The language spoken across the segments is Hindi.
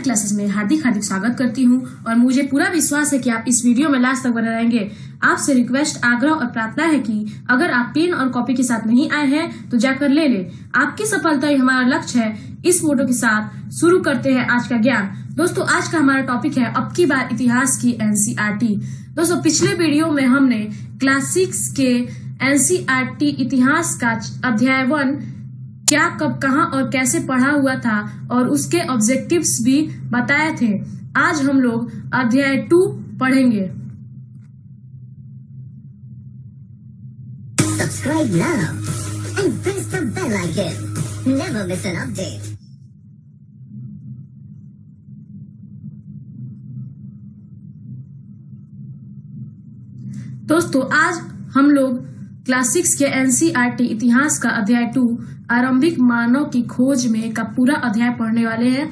क्लासेस में हार्दिक स्वागत करती हूं और मुझे पूरा विश्वास है कि आप इस वीडियो में लास्ट तक बने रहेंगे। आपसे रिक्वेस्ट, आग्रह और प्रार्थना है कि अगर आप पेन और कॉपी के साथ नहीं आए हैं तो जाकर ले लें। आपकी सफलता ही हमारा लक्ष्य है। इस मोटो के साथ शुरू करते हैं आज का ज्ञान। दोस्तों, आज का हमारा टॉपिक है अब की बार इतिहास की एनसीईआरटी। दोस्तों, पिछले वीडियो में हमने क्लास 6 के एनसीईआरटी इतिहास का अध्याय 1 क्या, कब, कहां और कैसे पढ़ा हुआ था और उसके ऑब्जेक्टिव्स भी बताए थे। आज हम लोग अध्याय 2 पढ़ेंगे। Subscribe now and press the bell icon. Never miss an update. दोस्तों, आज हम लोग क्लास 6 के एनसीईआरटी इतिहास का अध्याय 2 आरंभिक मानव की खोज में का पूरा अध्याय पढ़ने वाले हैं।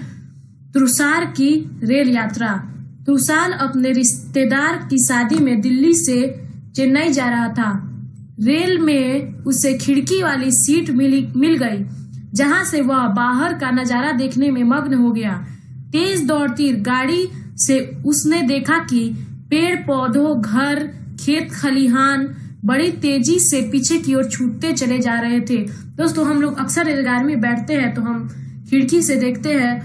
तुषार की रेल यात्रा। तुषार अपने रिश्तेदार की शादी में दिल्ली से चेन्नई जा रहा था। रेल में उसे खिड़की वाली सीट मिल गई, जहां से वह बाहर का नजारा देखने में मग्न हो गया। तेज दौड़ती गाड़ी से उसने देखा कि पेड़ पौधों, घर, खेत खलिहान बड़ी तेजी से पीछे की ओर छूटते चले जा रहे थे। दोस्तों, हम लोग अक्सर रेलगाड़ी में बैठते हैं तो हम खिड़की से देखते हैं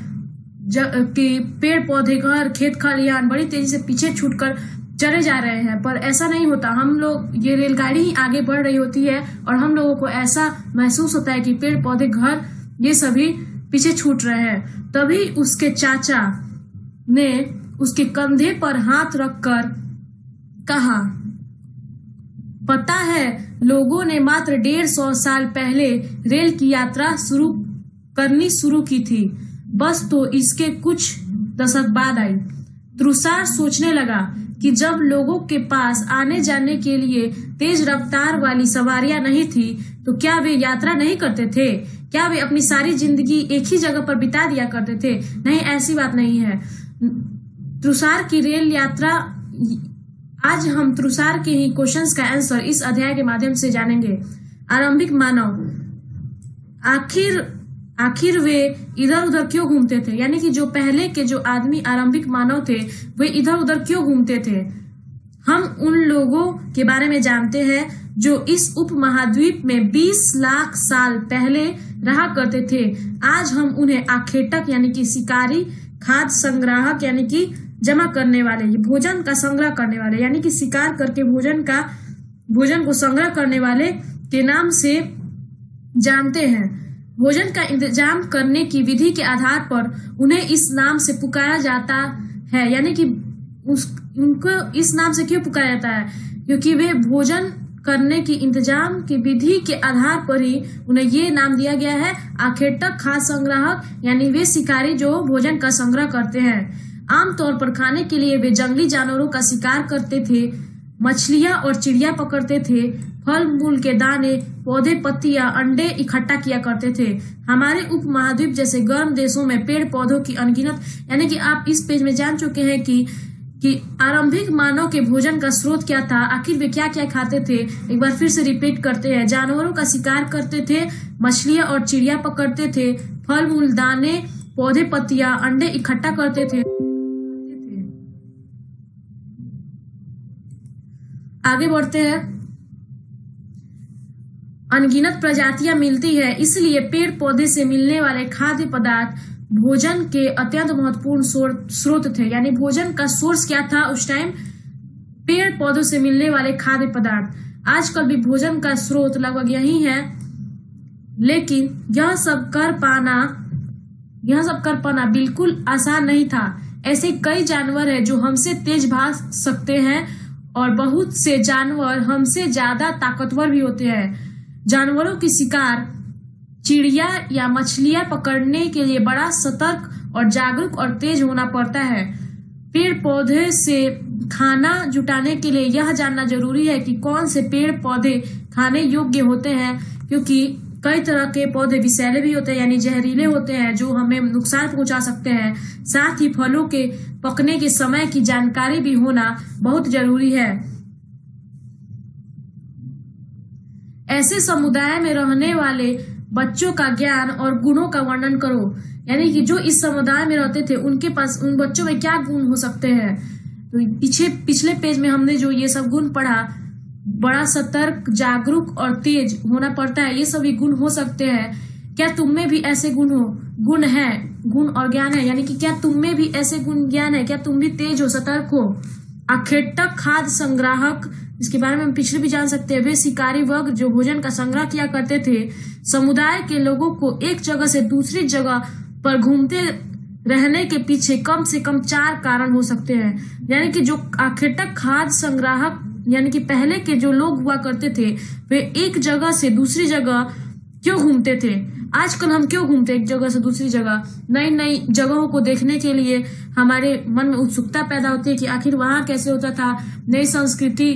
कि पेड़ पौधे, घर, खेत खलिहान बड़ी तेजी से पीछे छूटकर चले जा रहे हैं, पर ऐसा नहीं होता। हम लोग, ये रेलगाड़ी ही आगे बढ़ रही होती है और हम लोगों को ऐसा महसूस होता है कि पेड़ पौधे, घर ये सभी पीछे छूट रहे हैं। तभी उसके चाचा ने उसके कंधे पर हाथ रखकर कहा, पता है, लोगों ने मात्र 150 साल पहले रेल की यात्रा करनी शुरू की थी, बस तो इसके कुछ दशक बाद आई। तुषार सोचने लगा कि जब लोगों के पास आने जाने के लिए तेज रफ्तार वाली सवारियां नहीं थी तो क्या वे यात्रा नहीं करते थे? क्या वे अपनी सारी जिंदगी एक ही जगह पर बिता दिया करते थे? नहीं, ऐसी बात नहीं है। तुषार की रेल यात्रा, आज हम तुषार के ही क्वेश्चंस का आंसर इस अध्याय के माध्यम से जानेंगे। आरंभिक मानव, आखिर वे इधर उधर क्यों घूमते थे? यानी कि जो पहले के जो आदमी आरंभिक मानव थे वे इधर उधर क्यों घूमते थे? हम उन लोगों के बारे में जानते हैं जो इस उपमहाद्वीप में 20 लाख साल पहले रहा करते थे। आज हम उन्हें आखेटक यानी कि शिकारी, खाद्य संग्राहक यानी कि जमा करने वाले, भोजन का संग्रह करने वाले यानी कि शिकार करके भोजन को संग्रह करने वाले के नाम से जानते हैं। भोजन का इंतजाम करने की विधि के आधार पर उन्हें इस नाम से पुकारा जाता है। यानी कि उनको इस नाम से क्यों पुकारा जाता है? क्योंकि वे भोजन करने की इंतजाम की विधि के आधार पर ही उन्हें ये नाम दिया गया है, आखेटक, खाद्य संग्राहक, यानी वे शिकारी जो भोजन का संग्रह करते हैं। आमतौर पर खाने के लिए वे जंगली जानवरों का शिकार करते थे, मछलियां और चिड़िया पकड़ते थे, फल मूल के दाने, पौधे, पत्तियां, अंडे इकट्ठा किया करते थे। हमारे उपमहाद्वीप जैसे गर्म देशों में पेड़ पौधों की अनगिनत, यानी कि आप इस पेज में जान चुके हैं कि आरंभिक मानव के भोजन का स्रोत क्या था, आखिर वे क्या क्या खाते थे। एक बार फिर से रिपीट करते हैं। जानवरों का शिकार करते थे, मछलियां और चिड़िया पकड़ते थे, फल मूल, दाने, पौधे, पत्तियां, अंडे इकट्ठा करते थे। आगे बढ़ते हैं। अनगिनत प्रजातियां मिलती है, इसलिए पेड़ पौधे से मिलने वाले खाद्य पदार्थ भोजन के अत्यंत महत्वपूर्ण स्रोत थे। यानी भोजन का सोर्स क्या था उस टाइम? पेड़ पौधों से मिलने वाले खाद्य पदार्थ। आजकल भी भोजन का स्रोत लगभग यही है, लेकिन यह सब कर पाना बिल्कुल आसान नहीं था। ऐसे कई जानवर हैं जो हमसे तेज भाग सकते हैं और बहुत से जानवर हमसे ज्यादा ताकतवर भी होते हैं। जानवरों की शिकार, चिड़िया या मछलियां पकड़ने के लिए बड़ा सतर्क और जागरूक और तेज होना पड़ता है। पेड़ पौधे से खाना जुटाने के लिए यह जानना जरूरी है कि कौन से पेड़ पौधे खाने योग्य होते हैं, क्योंकि कई तरह के पौधे विषैले भी होते हैं, यानी जहरीले होते हैं जो हमें नुकसान पहुंचा सकते हैं। साथ ही फलों के पकने के समय की जानकारी भी होना बहुत जरूरी है। ऐसे समुदाय में रहने वाले बच्चों का ज्ञान और गुणों का वर्णन करो। यानी कि जो इस समुदाय में रहते थे उनके पास उन बच्चों में क्या गुण हो सकते हैं। तो पिछले पेज में हमने जो ये सब गुण पढ़ा, बड़ा सतर्क, जागरूक और तेज होना पड़ता है, ये सभी गुण हो सकते हैं। क्या तुम में भी ऐसे गुण है, गुण और ज्ञान है, यानी कि क्या तुम में भी ऐसे गुण ज्ञान है, क्या तुम भी तेज हो, सतर्क हो। आखेटक, खाद्य संग्राहक, इसके बारे में हम पिछले भी जान सकते हैं। वे शिकारी वर्ग जो भोजन का संग्रह किया करते थे। समुदाय के लोगों को एक जगह से दूसरी जगह पर घूमते रहने के पीछे कम से कम 4 कारण हो सकते हैं। यानी कि जो आखेटक, खाद्य संग्राहक, यानी कि पहले के जो लोग हुआ करते थे वे एक जगह से दूसरी जगह क्यों घूमते थे। आजकल हम क्यों घूमते एक जगह से दूसरी जगह, नई नई जगहों को देखने के लिए हमारे मन में उत्सुकता पैदा होती है कि आखिर वहां कैसे होता था, नई संस्कृति,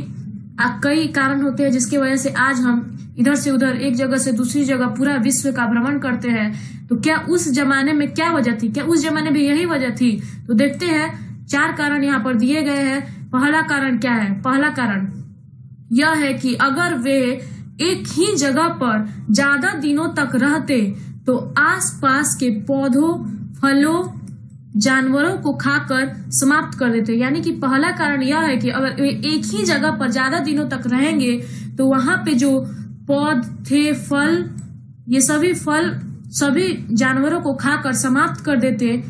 कई कारण होते हैं जिसकी वजह से आज हम इधर से उधर एक जगह से दूसरी जगह पूरा विश्व का भ्रमण करते हैं। तो क्या उस जमाने में क्या वजह थी, क्या उस जमाने में यही वजह थी। तो देखते हैं 4 कारण यहाँ पर दिए गए हैं। पहला कारण क्या है, पहला कारण यह है कि अगर वे एक ही जगह पर ज्यादा दिनों तक रहते तो आसपास के पौधों, फलों, जानवरों को खाकर समाप्त कर देते। यानी कि पहला कारण यह है कि अगर वे एक ही जगह पर ज्यादा दिनों तक रहेंगे तो वहां पे जो पौधे, फल, ये सभी फल सभी जानवरों को खाकर समाप्त कर देते।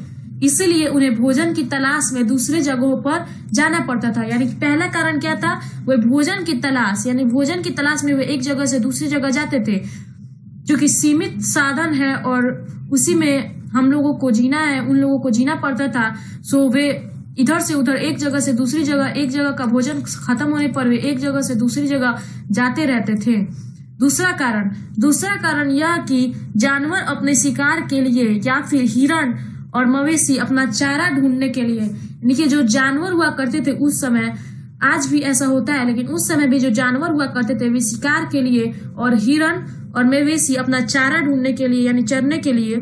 इसलिए उन्हें भोजन की तलाश में दूसरे जगहों पर जाना पड़ता था। यानी कि पहला कारण क्या था, वे भोजन की तलाश, यानी भोजन की तलाश में वे एक जगह से दूसरी जगह जाते थे। जो कि सीमित साधन है और उसी में हम लोगों को जीना है, उन लोगों को जीना पड़ता था। सो वे इधर से उधर एक जगह से दूसरी जगह, एक जगह का भोजन खत्म होने पर वे एक जगह से दूसरी जगह जाते रहते थे। दूसरा कारण यह कि जानवर अपने शिकार के लिए या फिर हिरण और मवेशी अपना चारा ढूंढने के लिए, यानी कि जो जानवर हुआ करते थे उस समय, आज भी ऐसा होता है लेकिन उस समय भी जो जानवर हुआ करते थे वे शिकार के लिए और हिरण और मवेशी अपना चारा ढूंढने के लिए यानी चरने के लिए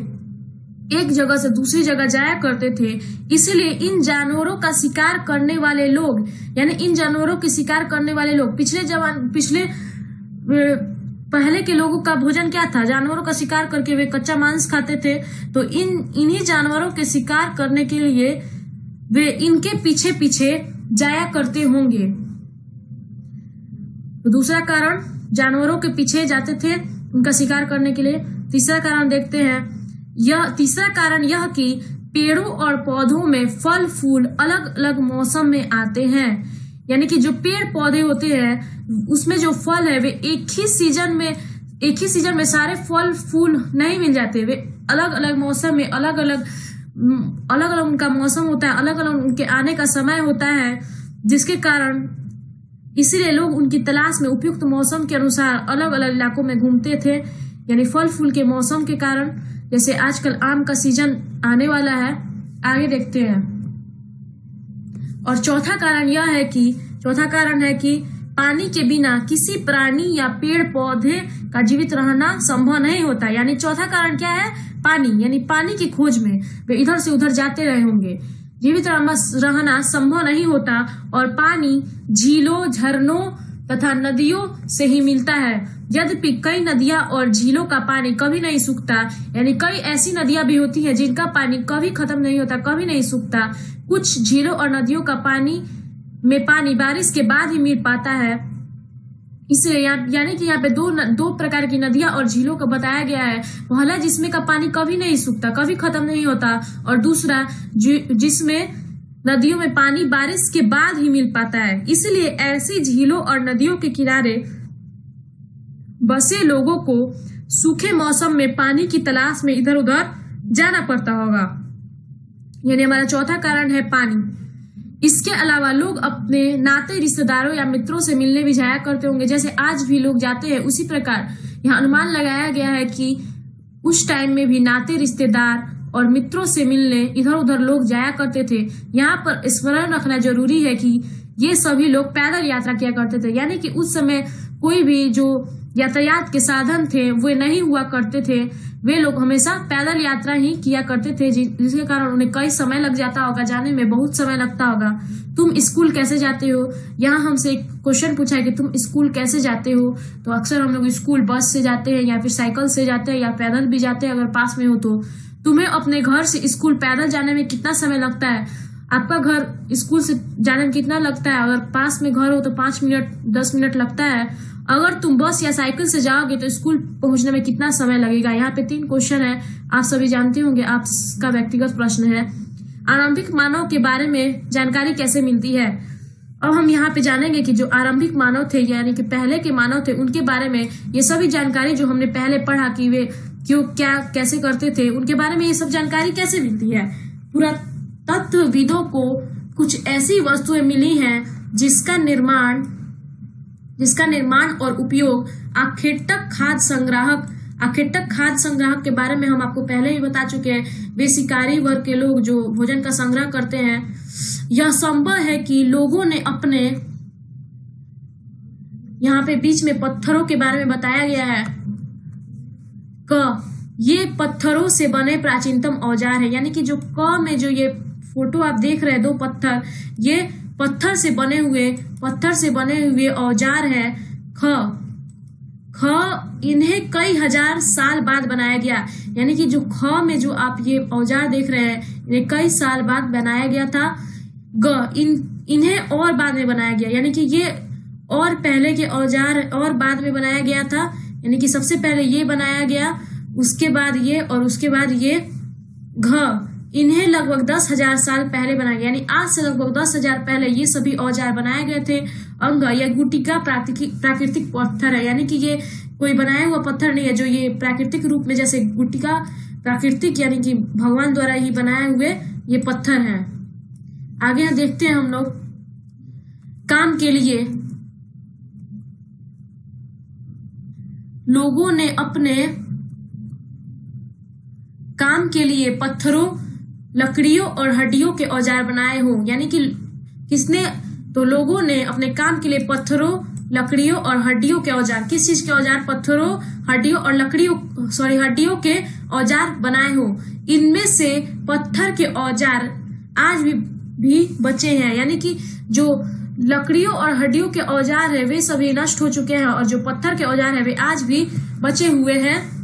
एक जगह से दूसरी जगह जाया करते थे। इसीलिए इन जानवरों का शिकार करने वाले लोग, यानी इन जानवरों के शिकार करने वाले लोग पहले के लोगों का भोजन क्या था, जानवरों का शिकार करके वे कच्चा मांस खाते थे। तो इन्हीं जानवरों के शिकार करने के लिए वे इनके पीछे पीछे जाया करते होंगे। तो दूसरा कारण, जानवरों के पीछे जाते थे उनका शिकार करने के लिए। तीसरा कारण देखते हैं, तीसरा कारण यह कि पेड़ों और पौधों में फल फूल अलग अलग मौसम में आते हैं। यानी कि जो पेड़ पौधे होते हैं उसमें जो फल है वे एक ही सीजन में सारे फल फूल नहीं मिल जाते। वे अलग अलग मौसम में अलग अलग उनका मौसम होता है, अलग अलग उनके आने का समय होता है, जिसके कारण इसीलिए लोग उनकी तलाश में उपयुक्त मौसम के अनुसार अलग अलग इलाकों में घूमते थे। यानी फल फूल के मौसम के कारण, जैसे आजकल आम का सीजन आने वाला है, आगे देखते हैं। और चौथा कारण है कि पानी के बिना किसी प्राणी या पेड़ पौधे का जीवित रहना संभव नहीं होता। यानी चौथा कारण क्या है, पानी, यानी पानी की खोज में वे इधर से उधर जाते रहे होंगे, जीवित रहना संभव नहीं होता। और पानी झीलों, झरनों तथा नदियों से ही मिलता है। यद्यपि कई नदियां और झीलों का पानी कभी नहीं सूखता, यानी कई ऐसी नदियां भी होती हैं जिनका पानी कभी खत्म नहीं होता, कभी नहीं सूखता। कुछ झीलों और नदियों का पानी बारिश के बाद ही मिल पाता है। इसलिए यानी कि यहाँ पे दो प्रकार की नदियां और झीलों को बताया गया है। पहला जिसमें का पानी कभी नहीं सूखता, कभी खत्म नहीं होता, और दूसरा जिसमें नदियों में पानी बारिश के बाद ही मिल पाता है। इसलिए ऐसी झीलों और नदियों के किनारे बसे लोगों को सूखे मौसम में पानी की तलाश में इधर उधर जाना पड़ता होगा। यानी हमारा चौथा कारण है पानी। इसके अलावा लोग अपने नाते रिश्तेदारों या मित्रों से मिलने भी जाया करते होंगे, जैसे आज भी लोग जाते हैं। उसी प्रकार यहाँ अनुमान लगाया गया है कि उस टाइम में भी नाते रिश्तेदार और मित्रों से मिलने इधर उधर लोग जाया करते थे। यहाँ पर स्मरण रखना जरूरी है कि ये सभी लोग पैदल यात्रा किया करते थे। यानी कि उस समय कोई भी जो यातायात के साधन थे वे नहीं हुआ करते थे, वे लोग हमेशा पैदल यात्रा ही किया करते थे, जिसके कारण उन्हें कई समय लग जाता होगा, जाने में बहुत समय लगता होगा। तुम स्कूल कैसे जाते हो? यहाँ हमसे एक क्वेश्चन पूछा है कि तुम स्कूल कैसे जाते हो, तो अक्सर हम लोग स्कूल बस से जाते हैं या फिर साइकिल से जाते हैं या पैदल भी जाते हैं अगर पास में हो तो। तुम्हें अपने घर से स्कूल पैदल जाने में कितना समय लगता है? आपका घर स्कूल से जाने में कितना लगता है? अगर पास में घर हो तो 5 मिनट 10 मिनट लगता है। अगर तुम बस या साइकिल से जाओगे तो स्कूल पहुंचने में कितना समय लगेगा? यहाँ पे 3 क्वेश्चन है, आप सभी जानते होंगे, आपका व्यक्तिगत प्रश्न है। आरंभिक मानव के बारे में जानकारी कैसे मिलती है? अब हम यहाँ पे जानेंगे कि जो आरंभिक मानव थे यानी कि पहले के मानव थे उनके बारे में ये सभी जानकारी जो हमने पहले पढ़ा कि वे क्यों क्या कैसे करते थे, उनके बारे में ये सब जानकारी कैसे मिलती है। पुरातत्वविदों को कुछ ऐसी वस्तुएं मिली हैं जिसका निर्माण और उपयोग आखेटक खाद्य संग्राहक के बारे में हम आपको पहले ही बता चुके हैं। वे शिकारी वर्ग के लोग जो भोजन का संग्रह करते हैं। यह संभव है कि लोगों ने अपने, यहाँ पे बीच में पत्थरों के बारे में बताया गया है ये पत्थरों से बने प्राचीनतम औजार है, यानी कि जो में जो ये फोटो आप देख रहे हैं 2 पत्थर, ये पत्थर से बने हुए औजार है। इन्हें कई हजार साल बाद बनाया गया, यानी कि जो में जो आप ये औजार देख रहे हैं इन्हें कई साल बाद बनाया गया था। इन्हें और बाद में बनाया गया, यानी कि ये और पहले के औजार और बाद में बनाया गया था, यानी कि सबसे पहले ये बनाया गया, उसके बाद ये और उसके बाद ये इन्हें लगभग 10,000 साल पहले बनाया गया, यानी आज से लगभग 10,000 पहले ये सभी औजार बनाए गए थे। अंग या गुटिका प्राकृतिक पत्थर है, यानी कि ये कोई बनाया हुआ पत्थर नहीं है, जो ये प्राकृतिक रूप में जैसे गुटिका प्राकृतिक यानी कि भगवान द्वारा ही बनाए हुए ये पत्थर हैं। आगे यहाँ देखते हैं हम लोग काम के लिए लोगों ने अपने काम के लिए पत्थरों, लकड़ियों और हड्डियों के औजार बनाए हो, यानी कि किसने? तो लोगों ने अपने काम के लिए पत्थरों, लकड़ियों और हड्डियों के औजार, किस चीज के औजार? पत्थरों, हड्डियों और हड्डियों के औजार बनाए हो। इनमें से पत्थर के औजार आज भी बचे हैं, यानी कि जो लकड़ियों और हड्डियों के औजार है वे सभी नष्ट हो चुके हैं और जो पत्थर के औजार है वे आज भी बचे हुए हैं।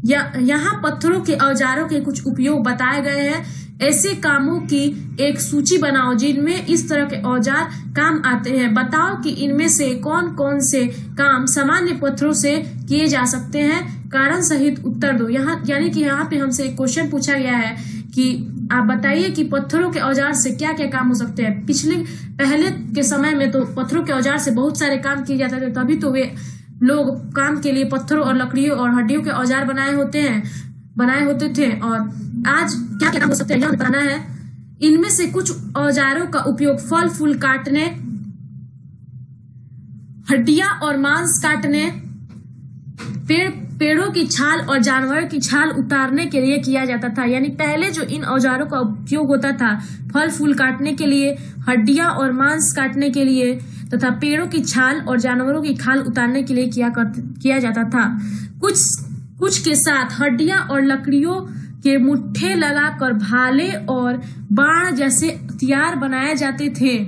यहाँ पत्थरों के औजारों के कुछ उपयोग बताए गए हैं। ऐसे कामों की एक सूची बनाओ जिनमें इस तरह के औजार काम आते हैं। बताओ कि इनमें से कौन कौन से काम सामान्य पत्थरों से किए जा सकते हैं। कारण सहित उत्तर दो। यहाँ यानी कि यहाँ पे हमसे एक क्वेश्चन पूछा गया है कि आप बताइए कि पत्थरों के औजार से क्या क्या काम हो सकते हैं। पहले के समय में तो पत्थरों के औजार से बहुत सारे काम किए जाते थे, तभी तो वे लोग काम के लिए पत्थरों और लकड़ियों और हड्डियों के औजार बनाए होते थे। और आज क्या क्या काम हो सकते हैं यह बताना है। इनमें से कुछ औजारों का उपयोग फल फूल काटने, हड्डियां और मांस काटने, पेड़ों की छाल और जानवर की छाल उतारने के लिए किया जाता था। यानी पहले जो इन औजारों का उपयोग होता था फल फूल काटने के लिए, हड्डियां और मांस काटने के लिए तथा पेड़ों की छाल और जानवरों की खाल उतारने के लिए किया जाता था। कुछ के साथ हड्डियां और लकड़ियों के मुट्ठे लगाकर भाले और बाण जैसे हथियार बनाए जाते थे।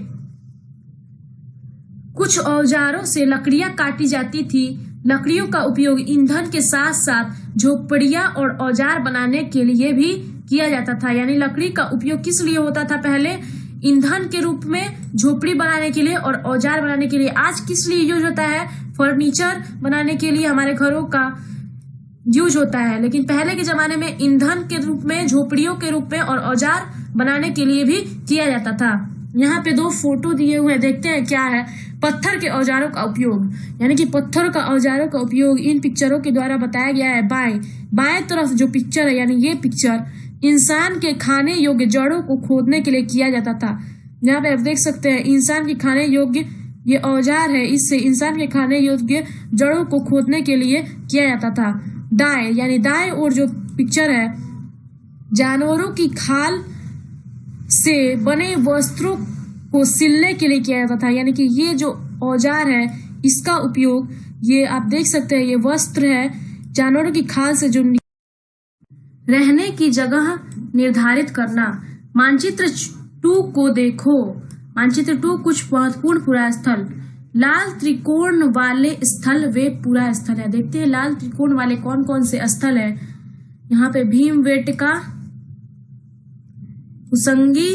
कुछ औजारों से लकड़ियां काटी जाती थी। लकड़ियों का उपयोग ईंधन के साथ साथ झोपड़ियां और औजार बनाने के लिए भी किया जाता था। यानी लकड़ी का उपयोग किस लिए होता था? पहले ईंधन के रूप में, झोपड़ी बनाने के लिए और औजार बनाने के लिए। आज किस लिए यूज होता है? फर्नीचर बनाने के लिए हमारे घरों का यूज होता है। लेकिन पहले के जमाने में ईंधन के रूप में, झोपड़ियों के रूप में और औजार बनाने के लिए भी किया जाता था। यहाँ पे 2 फोटो दिए हुए हैं, देखते हैं क्या है। पत्थर के औजारों का उपयोग, यानी कि पत्थर का औजारों का उपयोग इन पिक्चरों के द्वारा बताया गया है। बाएं तरफ जो पिक्चर है, यानी ये पिक्चर इंसान के खाने योग्य जड़ों को खोदने के लिए किया जाता था। यहाँ पे आप देख सकते हैं इंसान के खाने योग्य ये औजार है, इससे इंसान के खाने योग्य जड़ों को खोदने के लिए किया जाता था। यानी दाएं और जो पिक्चर है, जानवरों की खाल से बने वस्त्रों को सिलने के लिए किया जाता था। यानी कि ये जो औजार है इसका उपयोग, ये आप देख सकते हैं, ये वस्त्र है जानवरों की खाल से जो रहने की जगह निर्धारित करना। मानचित्र 2 को देखो। मानचित्र 2 कुछ महत्वपूर्ण पुरा स्थल। लाल त्रिकोण वाले स्थल वे पुरा स्थल है। देखते हैं लाल त्रिकोण वाले कौन कौन से स्थल है। यहाँ पे भीमबेटका, कुसंगी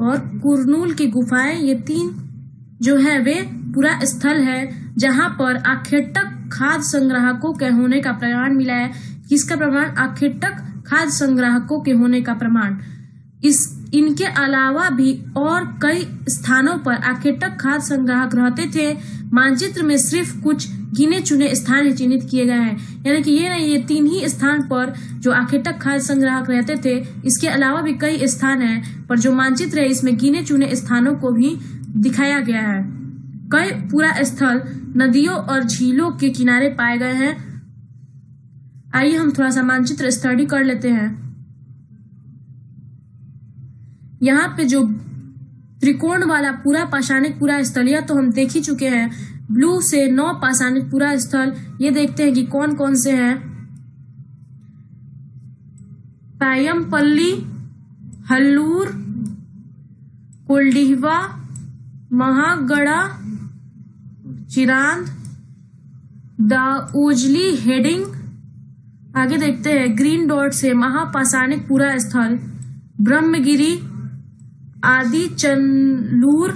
और कुरनूल की गुफाएं, ये 3 जो है वे पुरा स्थल है जहां पर आखेटक खाद्य संग्राहकों के होने का प्रमाण मिला है। किसका प्रमाण? आखेटक खाद्य संग्राहकों के होने का प्रमाण। इनके अलावा भी और कई स्थानों पर आखेटक खाद्य संग्राहक रहते थे। मानचित्र में सिर्फ कुछ गिने चुने स्थान चिन्हित किए गए हैं, यानी कि ये नहीं, ये 3 ही स्थान पर जो आखेटक खाद्य संग्राहक रहते थे। इसके अलावा भी कई स्थान हैं, पर जो मानचित्र है इसमें गिने चुने स्थानों को भी दिखाया गया है। कई पुरा स्थल नदियों और झीलों के किनारे पाए गए हैं। आइए हम थोड़ा सा मानचित्र स्टडी कर लेते हैं। यहाँ पे जो त्रिकोण वाला पूरा पाषाणिक पुरा स्थल, यह तो हम देख ही चुके हैं। ब्लू से 9 पाषाणिक पुरा स्थल, ये देखते हैं कि कौन कौन से हैं। पायमपल्ली, हल्लूर, कोल्डिहवा, महागड़ा, चिरांद, दाउजली हेडिंग। आगे देखते हैं ग्रीन डॉट से महापाषाणिक पुरा स्थल ब्रह्मगिरी, आदि चंदूर,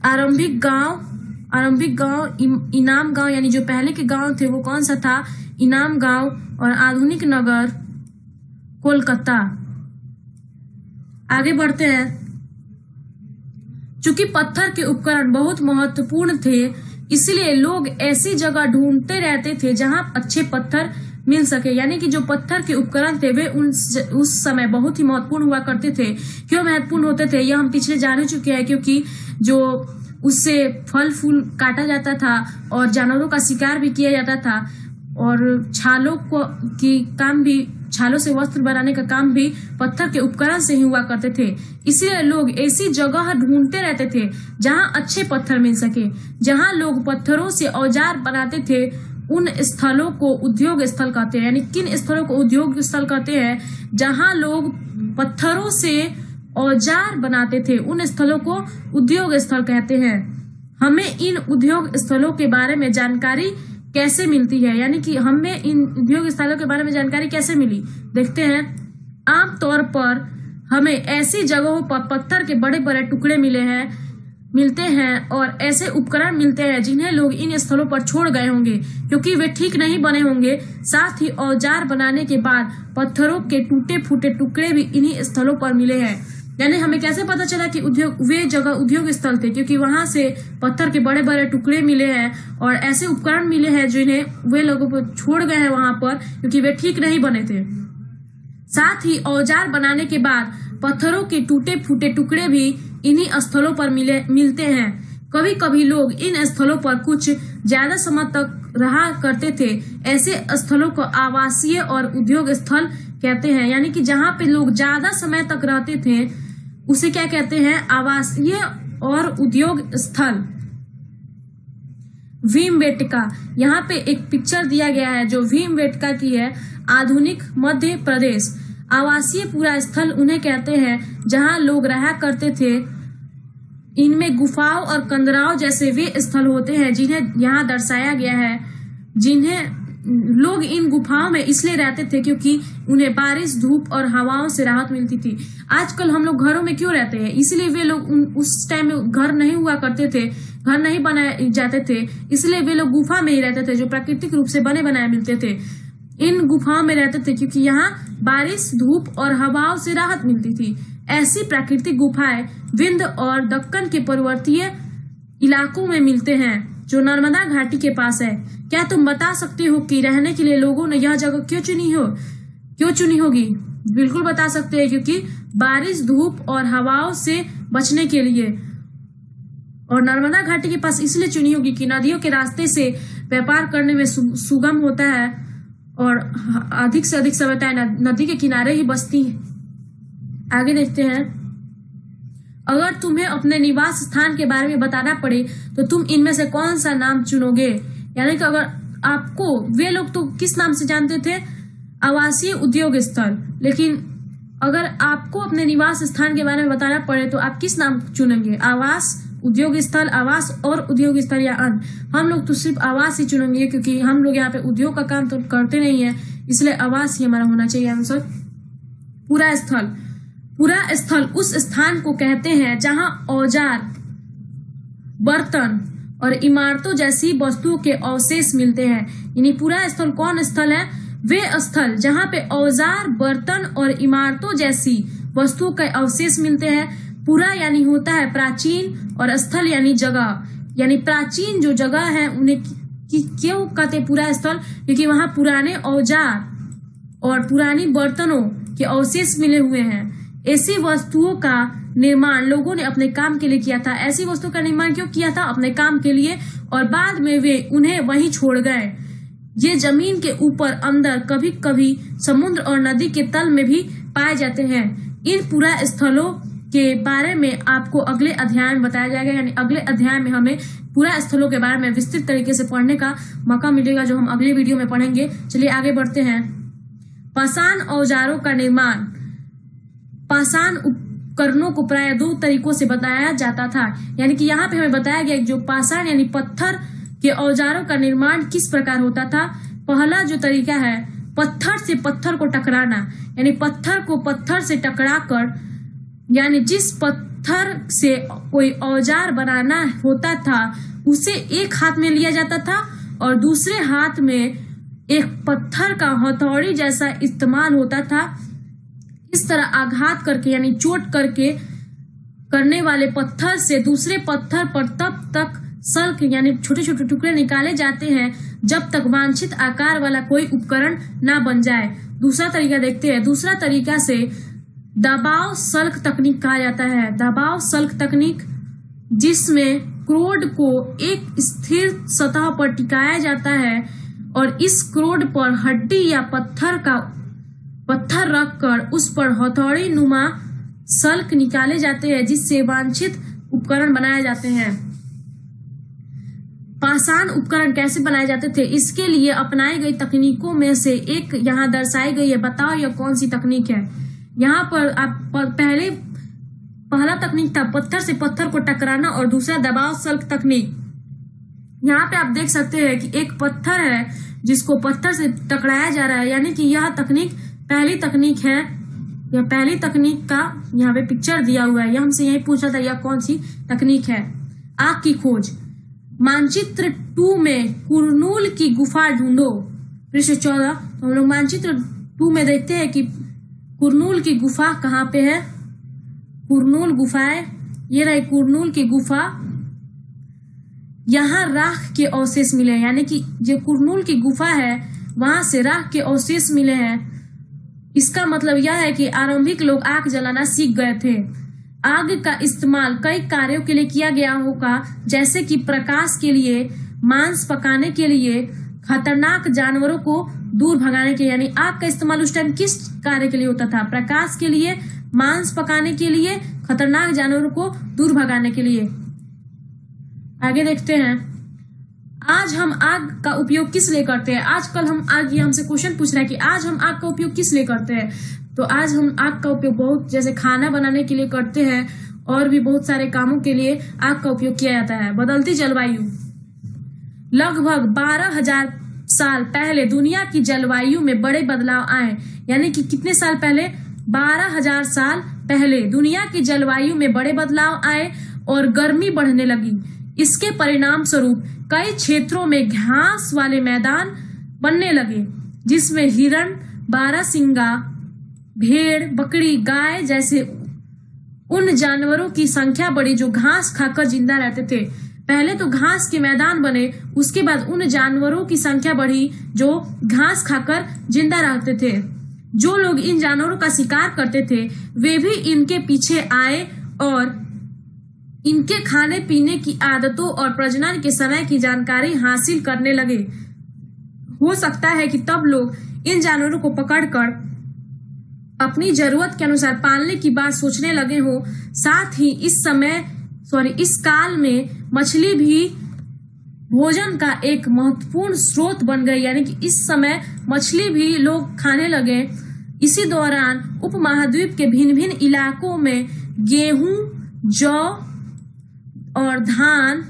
आरंभिक गांव, इनाम गांव, यानी जो पहले के गांव थे वो कौन सा था? इनाम गांव। और आधुनिक नगर कोलकाता। आगे बढ़ते हैं। चूंकि पत्थर के उपकरण बहुत महत्वपूर्ण थे, इसलिए लोग ऐसी जगह ढूंढते रहते थे जहां अच्छे पत्थर मिल सके। यानी कि जो पत्थर के उपकरण थे वे उस समय बहुत ही महत्वपूर्ण हुआ करते थे। क्यों महत्वपूर्ण होते थे यह हम पिछले जान ही चुके हैं, क्योंकि जो उससे फल फूल काटा जाता था और जानवरों का शिकार भी किया जाता था, और छालों से वस्त्र बनाने का काम भी पत्थर के उपकरण से ही हुआ करते थे। इसलिए लोग ऐसी जगह ढूंढते रहते थे जहां अच्छे पत्थर मिल सके। जहां लोग पत्थरों से औजार बनाते थे उन स्थलों को उद्योग स्थल कहते हैं। यानी किन स्थलों को उद्योग स्थल कहते हैं? जहां लोग पत्थरों से औजार बनाते थे उन स्थलों को उद्योग स्थल कहते हैं। हमें इन उद्योग स्थलों के बारे में जानकारी कैसे मिलती है? यानी कि हमें इन उद्योग स्थलों के बारे में जानकारी कैसे मिली, देखते हैं। आमतौर पर हमें ऐसी जगहों पर पत्थर के बड़े बड़े टुकड़े मिलते हैं और ऐसे उपकरण मिलते हैं जिन्हें लोग इन स्थलों पर छोड़ गए होंगे क्योंकि वे ठीक नहीं बने होंगे। साथ ही औजार बनाने के बाद पत्थरों के टूटे फूटे टुकड़े भी इन्हीं स्थलों पर मिले हैं। यानी हमें कैसे पता चला कि वे जगह उद्योग स्थल थे? क्योंकि वहां से पत्थर के बड़े बड़े टुकड़े मिले हैं और ऐसे उपकरण मिले हैं जिन्हें वे लोगों को छोड़ गए हैं वहां पर क्योंकि वे ठीक नहीं बने थे। साथ ही औजार बनाने के बाद पत्थरों के टूटे फूटे टुकड़े भी इन्हीं स्थलों पर मिलते हैं। कभी कभी लोग इन स्थलों पर कुछ ज्यादा समय तक रहा करते थे। ऐसे स्थलों को आवासीय और उद्योग स्थल कहते हैं। यानी कि जहां पे लोग ज्यादा समय तक रहते थे उसे क्या कहते हैं? आवासीय और उद्योग स्थल। भीमबेटका, यहाँ पे एक पिक्चर दिया गया है जो भीमबेटका की है, आधुनिक मध्य प्रदेश। आवासीय पूरा स्थल उन्हें कहते हैं जहां लोग रहा करते थे। इनमें गुफाओं और कंदराओं जैसे वे स्थल होते हैं जिन्हें यहाँ दर्शाया गया है। जिन्हें लोग इन गुफाओं में इसलिए रहते थे क्योंकि उन्हें बारिश, धूप और हवाओं से राहत मिलती थी। आजकल हम लोग घरों में क्यों रहते हैं? इसलिए वे लोग उस टाइम में घर नहीं हुआ करते थे, घर नहीं बनाए जाते थे, इसलिए वे लोग गुफा में ही रहते थे जो प्राकृतिक रूप से बने बनाए मिलते थे। इन गुफाओं में रहते थे क्योंकि यहाँ बारिश, धूप और हवाओं से राहत मिलती थी। ऐसी प्राकृतिक गुफाएं विंध्य और दक्कन के पर्वतीय इलाकों में मिलते हैं जो नर्मदा घाटी के पास है। क्या तुम बता सकते हो कि रहने के लिए लोगों ने यह जगह क्यों चुनी होगी? बिल्कुल बता सकते हैं, क्योंकि बारिश, धूप और हवाओं से बचने के लिए। और नर्मदा घाटी के पास इसलिए चुनी होगी कि नदियों के रास्ते से व्यापार करने में सुगम होता है और अधिक से अधिक सभ्यताएं नदी के किनारे ही बसती हैं। आगे देखते हैं। अगर तुम्हें अपने निवास स्थान के बारे में बताना पड़े तो तुम इनमें से कौन सा नाम चुनोगे? यानी कि अगर आपको, वे लोग तो किस नाम से जानते थे? आवासीय उद्योग स्थल। लेकिन अगर आपको अपने निवास स्थान के बारे में बताना पड़े तो आप किस नाम चुनेंगे? आवास, उद्योग स्थल, आवास और उद्योग स्थल या अन्य? हम लोग तो सिर्फ आवास ही चुनेंगे क्योंकि हम लोग यहाँ पे उद्योग का काम तो करते नहीं है, इसलिए आवास ही हमारा होना चाहिए आंसर। पूरा स्थल, पूरा स्थल उस स्थान को कहते हैं जहां औजार, बर्तन और इमारतों जैसी वस्तुओं के अवशेष मिलते हैं। यानी पूरा स्थल कौन स्थल है? वे स्थल जहां पे औजार, बर्तन और इमारतों जैसी वस्तुओं के अवशेष मिलते हैं। पूरा यानी होता है प्राचीन और स्थल यानी जगह। यानी प्राचीन जो जगह है उन्हें क्यों कहते पूरा स्थल? क्योंकि वहां पुराने औजार और पुरानी बर्तनों के अवशेष मिले हुए हैं। ऐसी वस्तुओं का निर्माण लोगों ने अपने काम के लिए किया था। ऐसी वस्तुओं का निर्माण क्यों किया था? अपने काम के लिए, और बाद में वे उन्हें वहीं छोड़ गए। ये जमीन के ऊपर, अंदर, कभी कभी समुद्र और नदी के तल में भी पाए जाते हैं। इन पूरा स्थलों के बारे में आपको अगले अध्याय में बताया जाएगा। यानी अगले अध्याय में हमें पूरा स्थलों के बारे में विस्तृत तरीके से पढ़ने का मौका मिलेगा, जो हम अगले वीडियो में पढ़ेंगे। चलिए आगे बढ़ते हैं। पाषाण औजारों का निर्माण। पाषाण उपकरणों को प्राय दो तरीकों से बताया जाता था। यानी कि यहाँ पे हमें बताया गया जो पाषाण यानी पत्थर के औजारों का निर्माण किस प्रकार होता था। पहला जो तरीका है, पत्थर से पत्थर को टकराना। यानी पत्थर को पत्थर से टकराकर, यानी जिस पत्थर से कोई औजार बनाना होता था उसे एक हाथ में लिया जाता था और दूसरे हाथ में एक पत्थर का हथौड़ी जैसा इस्तेमाल होता था। इस तरह आघात करके यानी चोट करके करने वाले पत्थर से दूसरे पत्थर पर तब तक सल्क यानी छोटे छोटे टुकड़े निकाले जाते हैं जब तक वांछित आकार वाला कोई उपकरण ना बन जाए। दूसरा तरीका देखते हैं। दूसरा तरीका से दबाव सल्क तकनीक कहा जाता है। दबाव सल्क तकनीक, जिसमें क्रोड को एक स्थिर सतह पर टिकाया जाता है और इस क्रोड पर हड्डी या पत्थर रखकर उस पर हथौड़ी नुमा सल्क निकाले जाते हैं जिससे वांछित उपकरण बनाए जाते हैं। पाषाण उपकरण कैसे बनाए जाते थे, इसके लिए अपनाई गई तकनीकों में से एक यहाँ दर्शाई गई है। बताओ यह कौन सी तकनीक है। यहाँ पर आप पहला तकनीक था पत्थर से पत्थर को टकराना और दूसरा दबाव सल्क तकनीक। यहाँ पे आप देख सकते हैं कि एक पत्थर है जिसको पत्थर से टकराया जा रहा है। यानी कि यह तकनीक पहली तकनीक है। यह पहली तकनीक का यहाँ पे पिक्चर दिया हुआ है। यह हमसे यही पूछा था यह कौन सी तकनीक है। आग की खोज। मानचित्र 2 में कुरनूल की गुफा ढूंढो। पृष्ठ 14। तो हम लोग मानचित्र 2 में देखते हैं कि कुरनूल की गुफा कहाँ पे है। कुरनूल गुफाएं, ये रही कुरनूल की गुफा। यहाँ राख के अवशेष मिले, यानी कि जो कुरनूल की गुफा है वहां से राख के अवशेष मिले हैं। इसका मतलब यह है कि आरंभिक लोग आग जलाना सीख गए थे। आग का इस्तेमाल कई कार्यों के लिए किया गया होगा, जैसे कि प्रकाश के लिए, मांस पकाने के लिए, खतरनाक जानवरों को दूर भगाने के। यानी आग का इस्तेमाल उस टाइम किस कार्य के लिए होता था? प्रकाश के लिए, मांस पकाने के लिए, खतरनाक जानवरों को दूर भगाने के लिए। आगे देखते हैं। आज हम आग का उपयोग किस लिए करते हैं? आजकल हम आग, ये हमसे क्वेश्चन पूछ रहा है कि आज हम आग का उपयोग किस लिए करते हैं। तो आज हम आग का उपयोग बहुत, जैसे खाना बनाने के लिए करते हैं और भी बहुत सारे कामों के लिए आग का उपयोग किया जाता है। बदलती जलवायु। लगभग 12,000 साल पहले दुनिया की जलवायु में बड़े बदलाव आए। यानी कि कितने साल पहले? 12,000 साल पहले दुनिया की जलवायु में बड़े बदलाव आए और गर्मी बढ़ने लगी। इसके परिणाम स्वरूप कई क्षेत्रों में घास वाले मैदान बनने लगे, जिसमें हिरण, बारहसिंगा, भेड़, बकरी, गाय जैसे उन जानवरों की संख्या बढ़ी जो घास खाकर जिंदा रहते थे। पहले तो घास के मैदान बने, उसके बाद उन जानवरों की संख्या बढ़ी जो घास खाकर जिंदा रहते थे। जो लोग इन जानवरों का शिकार करते थे वे भी इनके पीछे आए और इनके खाने पीने की आदतों और प्रजनन के समय की जानकारी हासिल करने लगे। हो सकता है कि तब लोग इन जानवरों को पकड़कर अपनी जरूरत के अनुसार पालने की बात सोचने लगे हो। साथ ही इस काल में मछली भी भोजन का एक महत्वपूर्ण स्रोत बन गई, यानी कि इस समय मछली भी लोग खाने लगे। इसी दौरान उपमहाद्वीप के भिन्न भिन्न इलाकों में गेहूं, जौ और धान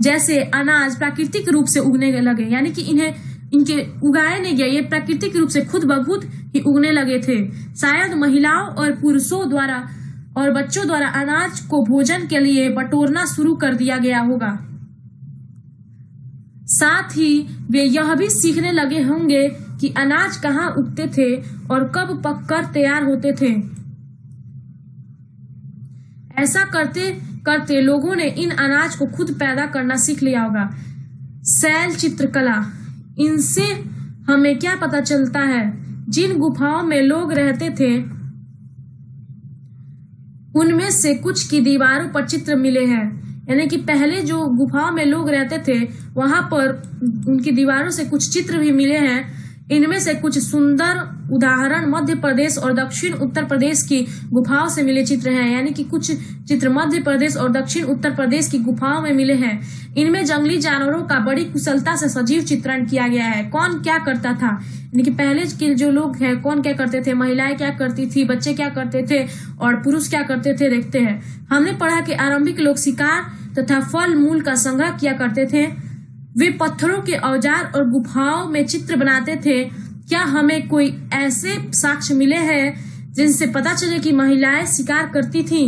जैसे अनाज प्राकृतिक रूप से उगने लगे, यानी कि इनके उगाए नहीं गए, ये प्राकृतिक रूप से खुद ब खुद ही उगने लगे थे। शायद महिलाओं और पुरुषों द्वारा और बच्चों द्वारा अनाज को भोजन के लिए बटोरना शुरू कर दिया गया होगा। साथ ही वे यह भी सीखने लगे होंगे कि अनाज कहाँ उगते थे और कब पककर तैयार होते थे। ऐसा करते करते लोगों ने इन अनाज को खुद पैदा करना सीख लिया होगा। शैल चित्रकला, इनसे हमें क्या पता चलता है? जिन गुफाओं में लोग रहते थे उनमें से कुछ की दीवारों पर चित्र मिले हैं, यानी कि पहले जो गुफाओं में लोग रहते थे वहां पर उनकी दीवारों से कुछ चित्र भी मिले हैं। इनमें से कुछ सुंदर उदाहरण मध्य प्रदेश और दक्षिण उत्तर प्रदेश की गुफाओं से मिले चित्र हैं, यानी कि कुछ चित्र मध्य प्रदेश और दक्षिण उत्तर प्रदेश की गुफाओं में मिले हैं। इनमें जंगली जानवरों का बड़ी कुशलता से सजीव चित्रण किया गया है। कौन क्या करता था, यानी कि पहले के जो लोग हैं कौन क्या करते थे, महिलाएं क्या करती थी, बच्चे क्या करते थे और पुरुष क्या करते थे, देखते हैं। हमने पढ़ा कि आरंभिक लोग शिकार तथा फल मूल का संग्रह किया करते थे। वे पत्थरों के औजार और गुफाओं में चित्र बनाते थे। क्या हमें कोई ऐसे साक्ष्य मिले हैं जिनसे पता चले कि महिलाएं शिकार करती थीं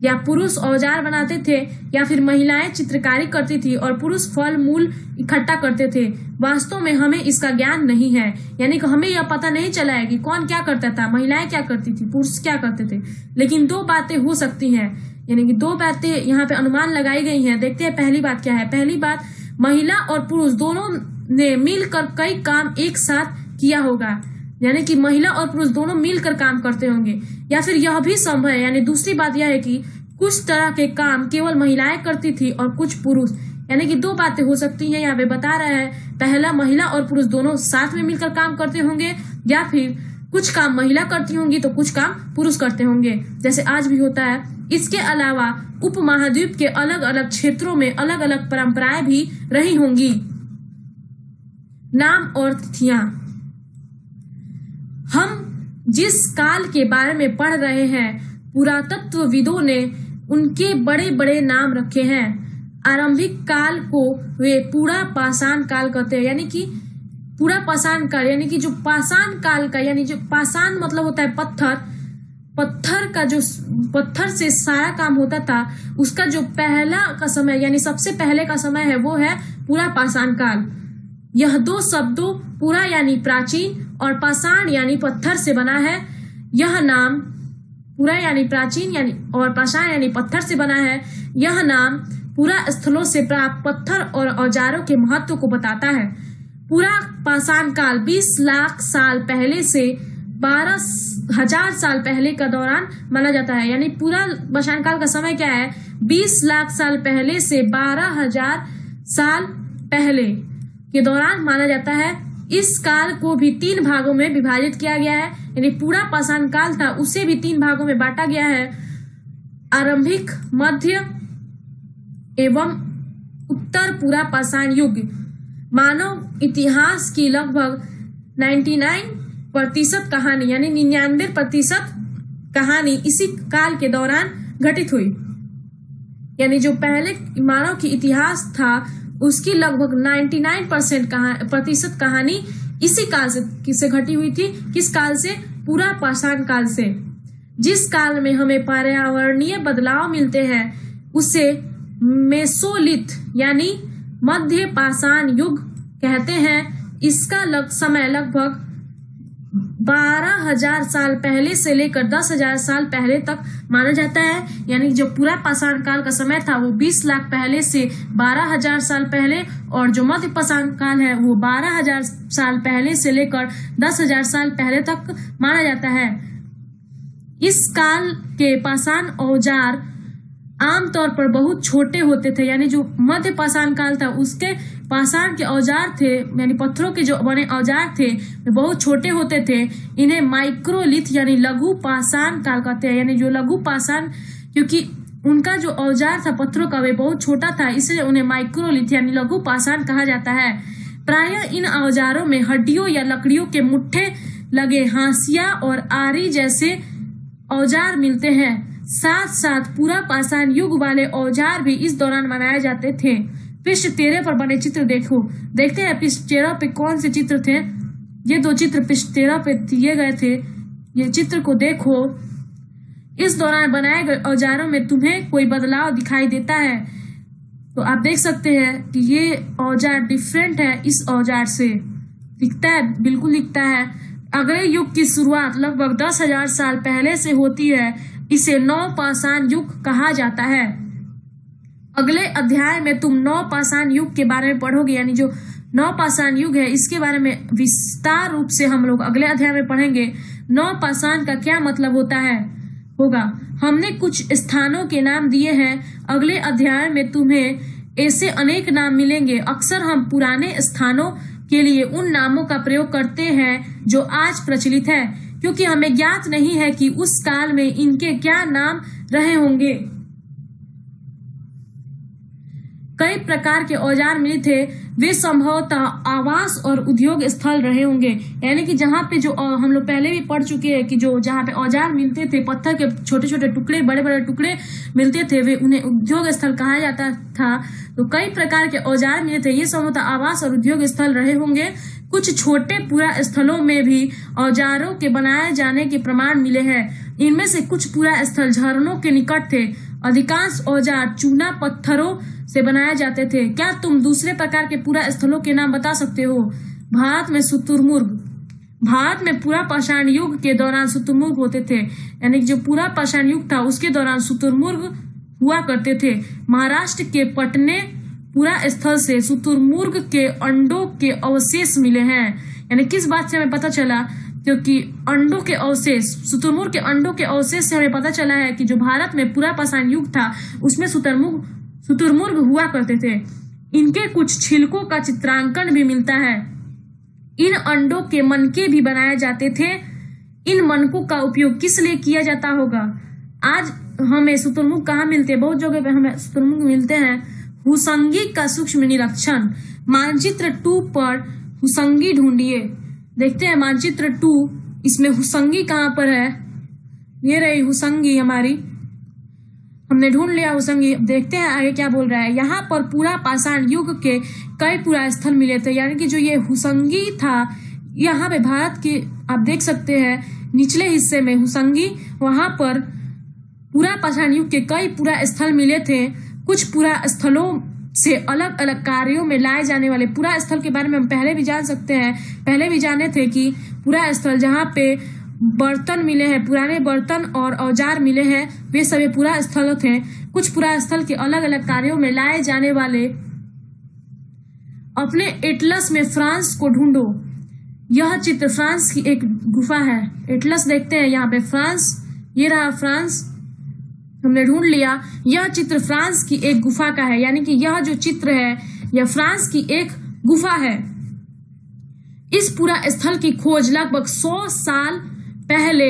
या पुरुष औजार बनाते थे, या फिर महिलाएं चित्रकारी करती थी और पुरुष फल मूल इकट्ठा करते थे? वास्तव में हमें इसका ज्ञान नहीं है, यानी कि हमें यह पता नहीं चला है कि कौन क्या करता था, महिलाएं क्या करती थी, पुरुष क्या करते थे। लेकिन दो बातें हो सकती हैं, यानी कि दो बातें यहाँ पे अनुमान लगाई गई हैं। देखते हैं पहली बात क्या है। पहली बात, महिला और पुरुष दोनों ने मिलकर कई काम एक साथ किया होगा, यानी कि महिला और पुरुष दोनों मिलकर काम करते होंगे। या फिर यह भी संभव है, यानी दूसरी बात यह है कि कुछ तरह के काम केवल महिलाएं करती थी और कुछ पुरुष, यानी कि दो बातें हो सकती हैं। यहाँ पे बता रहा है, पहला महिला और पुरुष दोनों साथ में मिलकर काम करते होंगे, या फिर कुछ काम महिला करती होंगी तो कुछ काम पुरुष करते होंगे, जैसे आज भी होता है। इसके अलावा उपमहाद्वीप के अलग अलग क्षेत्रों में अलग अलग परंपराएं भी रही होंगी। नाम और तिथियां, हम जिस काल के बारे में पढ़ रहे हैं पुरातत्वविदों ने उनके बड़े बड़े नाम रखे हैं। आरंभिक काल को वे पूरा पाषाण काल कहते हैं, यानी कि पूरा पाषाण काल, यानी कि जो पाषाण काल का, यानी जो पाषाण मतलब होता है पत्थर, पत्थर का जो पत्थर से सारा काम होता था उसका जो पहला का समय यानी सबसे पहले का समय है वो है पूरा पाषाण काल। यह दो शब्दों पूरा यानी प्राचीन और पाषाण यानी पत्थर से बना है। यह नाम पूरा यानी प्राचीन यानी और पाषाण यानी पत्थर से बना है। यह नाम पूरा स्थलों से प्राप्त पत्थर और औजारों के महत्व को बताता है। पूरा पाषाण काल 20 लाख साल पहले से 12,000 साल पहले का दौरान माना जाता है, यानी पूरा पाषाण काल का समय क्या है, 20 लाख साल पहले से 12,000 साल पहले के दौरान माना जाता है। इस काल को भी 3 भागों में विभाजित किया गया है, यानी पूरा पाषाण काल था उसे भी 3 भागों में बांटा गया है। आरंभिक, मध्य एवं उत्तर पूरा पाषाण युग। मानव इतिहास की लगभग 99% कहानी यानी 99% कहानी इसी काल के दौरान घटित हुई, यानी जो पहले मानव की इतिहास था उसकी लगभग 99% कहानी इसी काल से घटी हुई थी। किस काल से? पूरा पाषाण काल से। जिस काल में हमें पर्यावरणीय बदलाव मिलते हैं उसे मेसोलिथ यानी मध्य पाषाण युग कहते हैं। इसका समय लगभग 12,000 साल पहले से लेकर 10,000 साल पहले तक माना जाता है, यानी जो पूरा पाषाण काल का समय था वो 20 लाख पहले से 12,000 साल पहले, और जो मध्य पाषाण काल है वो 12,000 साल पहले से लेकर 10,000 साल पहले तक माना जाता है। इस काल के पाषाण औजार आमतौर पर बहुत छोटे होते थे, यानी जो मध्य पाषाण काल था उसके पाषाण के औजार थे, यानी पत्थरों के जो बने औजार थे वे बहुत छोटे होते थे। इन्हें माइक्रोलिथ यानी लघु पाषाण काल कहते हैं, यानी जो लघु पाषाण, क्योंकि उनका जो औजार था पत्थरों का वे बहुत छोटा था, इसलिए उन्हें माइक्रोलिथ यानी लघु पाषाण कहा जाता है। प्रायः इन औजारों में हड्डियों या लकड़ियों के मुट्ठे लगे हांसिया और आरी जैसे औजार मिलते हैं। साथ साथ पूरा पाषाण युग वाले औजार भी इस दौरान बनाए जाते थे। पृष्ठ 13 पर बने चित्र देखते हैं पृष्ठ 13 पे कौन से चित्र थे। ये दो चित्र पृष्ठ 13 पे दिए गए थे, ये चित्र को देखो। इस दौरान बनाए गए औजारों में तुम्हें कोई बदलाव दिखाई देता है? तो आप देख सकते हैं कि ये औजार डिफरेंट है इस औजार से, दिखता है, बिल्कुल दिखता है। अगले युग की शुरुआत लगभग 10,000 साल पहले से होती है, इसे नवपाषाण युग कहा जाता है। अगले अध्याय में तुम नवपाषाण युग के बारे में पढ़ोगे, यानी जो नवपाषाण युग है इसके बारे में विस्तार रूप से हम लोग अगले अध्याय में पढ़ेंगे। नवपाषाण का क्या मतलब होगा। हमने कुछ स्थानों के नाम दिए हैं, अगले अध्याय में तुम्हें ऐसे अनेक नाम मिलेंगे। अक्सर हम पुराने स्थानों के लिए उन नामों का प्रयोग करते हैं जो आज प्रचलित है, क्योंकि हमें ज्ञात नहीं है कि उस काल में इनके क्या नाम रहे होंगे। कई प्रकार के औजार मिले थे, वे संभवतः आवास और उद्योग स्थल रहे होंगे, यानी कि जहाँ पे जो हम लोग पहले भी पढ़ चुके हैं कि जो जहाँ पे औजार मिलते थे, पत्थर के छोटे छोटे टुकड़े, बड़े बड़े टुकड़े मिलते थे, वे उन्हें उद्योग स्थल कहा जाता था। तो कई प्रकार के औजार मिले थे, ये संभवतः आवास और उद्योग स्थल रहे होंगे। कुछ छोटे पुरा स्थलों में भी औजारों के बनाए जाने के प्रमाण मिले हैं। इनमें से कुछ पुरा स्थल झरनों के निकट थे। अधिकांश औजार चूना पत्थरों से बनाए जाते थे। क्या तुम दूसरे प्रकार के पुरा स्थलों के नाम बता सकते हो? भारत में शुतुरमुर्ग। भारत में पूरा पाषाण युग के दौरान शुतुरमुर्ग होते थे, यानी जो पूरा पाषाण युग था उसके दौरान शुतुरमुर्ग हुआ करते थे। महाराष्ट्र के पटने पूरा स्थल से शुतुरमुर्ग के अंडों के अवशेष मिले हैं। यानी किस बात से हमें पता चला? क्योंकि अंडों के अवशेष, शुतुरमुर्ग के अंडों के अवशेष से हमें पता चला है कि जो भारत में पूरा पाषाण युग था उसमें शुतुरमुर्ग हुआ करते थे। इनके कुछ छिलकों का चित्रांकन भी मिलता है। इन अंडों के मनके भी बनाए जाते थे। इन मनकों का उपयोग किस लिए किया जाता होगा? आज हमें शुतुरमुर्ग कहाँ मिलते हैं? बहुत जगह पे हमें शुतुरमुर्ग मिलते हैं। हुसंगी का सूक्ष्म निरीक्षण। मानचित्र 2 पर हुसंगी ढूंढिए। देखते हैं मानचित्र 2, इसमें हुसंगी कहाँ पर है? ये रही हुसंगी हमारी, हमने ढूंढ लिया हुसंगी। देखते हैं आगे क्या बोल रहा है। यहाँ पर पूरा पाषाण युग के कई पुरा स्थल मिले थे, यानी कि जो ये हुसंगी था, यहाँ पे भारत के आप देख सकते हैं निचले हिस्से में हुसंगी, वहां पर पूरा पाषाण युग के कई पुरा स्थल मिले थे। कुछ पुरा स्थलों से अलग अलग कार्यों में लाए जाने वाले पुरा स्थल के बारे में हम पहले भी जान सकते हैं। पहले भी जाने थे कि पुरा स्थल जहाँ पे बर्तन मिले हैं, पुराने बर्तन और औजार मिले हैं, वे सभी पुरा स्थल थे। कुछ पुरा स्थल के अलग अलग कार्यों में लाए जाने वाले। अपने एटलस में फ्रांस को ढूंढो। यह चित्र फ्रांस की एक गुफा है। एटलस देखते हैं यहाँ पे फ्रांस, ये रहा फ्रांस, हमने ढूंढ लिया। यह चित्र फ्रांस की एक गुफा का है, यानी कि यह जो चित्र है यह फ्रांस की एक गुफा है। इस पूरा स्थल की खोज लगभग 100 साल पहले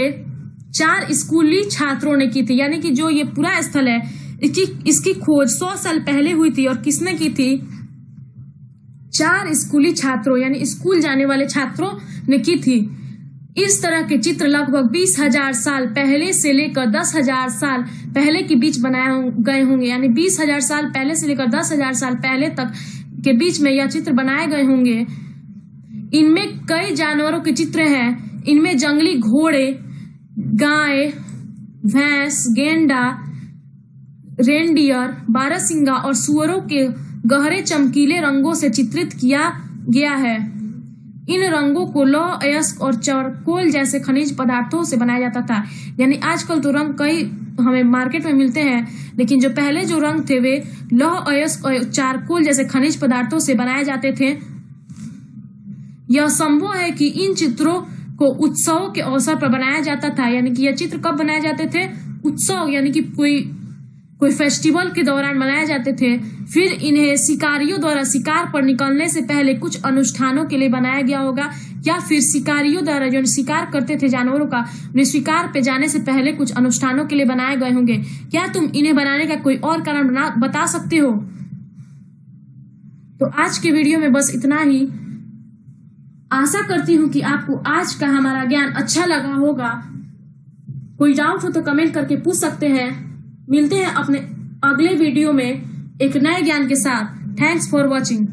4 स्कूली छात्रों ने की थी, यानी कि जो ये पूरा स्थल है इसकी खोज 100 साल पहले हुई थी। और किसने की थी? 4 स्कूली छात्रों, यानी स्कूल जाने वाले छात्रों ने की थी। इस तरह के चित्र लगभग 20,000 साल पहले से लेकर 10,000 साल पहले के बीच बनाए गए होंगे, यानी 20,000 साल पहले से लेकर 10,000 साल पहले तक के बीच में यह चित्र बनाए गए होंगे। इनमें कई जानवरों के चित्र हैं। इनमें जंगली घोड़े, गाय, भैंस, गेंडा, रेनडियर, बारहसिंगा और सुअरों के गहरे चमकीले रंगों से चित्रित किया गया है। इन रंगों को लौह अयस्क और चारकोल जैसे खनिज पदार्थों से बनाया जाता था। यानी आजकल तो रंग कई हमें मार्केट में मिलते हैं, लेकिन जो पहले जो रंग थे वे लौह अयस्क और चारकोल जैसे खनिज पदार्थों से बनाए जाते थे। यह संभव है कि इन चित्रों को उत्सवों के अवसर पर बनाया जाता था। यानी कि यह चित्र कब बनाए जाते थे? उत्सव, यानी कि कोई फेस्टिवल के दौरान मनाए जाते थे। फिर इन्हें शिकारियों द्वारा शिकार पर निकलने से पहले कुछ अनुष्ठानों के लिए बनाया गया होगा, या फिर शिकारियों द्वारा जो शिकार करते थे जानवरों का, उन्हें शिकार पे जाने से पहले कुछ अनुष्ठानों के लिए बनाए गए होंगे। क्या तुम इन्हें बनाने का कोई और कारण बता सकते हो? तो आज के वीडियो में बस इतना ही। आशा करती हूँ कि आपको आज का हमारा ज्ञान अच्छा लगा होगा। कोई डाउट हो तो कमेंट करके पूछ सकते हैं। मिलते हैं अपने अगले वीडियो में एक नए ज्ञान के साथ। Thanks for watching.